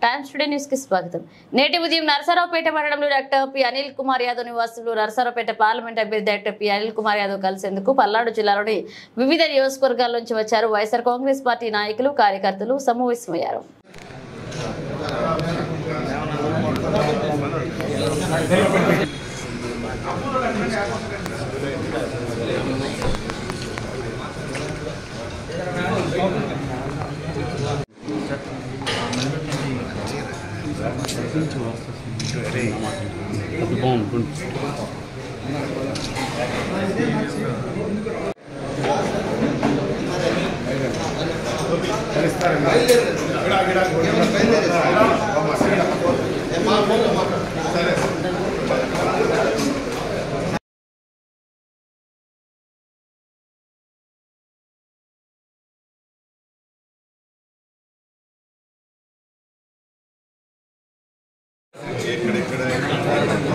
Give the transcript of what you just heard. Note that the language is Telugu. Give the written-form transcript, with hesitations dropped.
టైమ్స్ టుడే న్యూస్ కి స్వాగతం. నేటి ఉదయం నరసరావుపేట మండలంలో డాక్టర్ పి అనిల్ కుమార్ యాదవ్ నివాసంలో నరసరావుపేట పార్లమెంట్ అభ్యర్థి డాక్టర్ పి అనిల్ కుమార్ యాదవ్ కలిసేందుకు పల్నాడు జిల్లాలోని వివిధ నియోజకవర్గాల నుంచి వచ్చారు. వైఎస్ఆర్ కాంగ్రెస్ పార్టీ నాయకులు కార్యకర్తలు సమావేశమయ్యారు. ఇక్కడ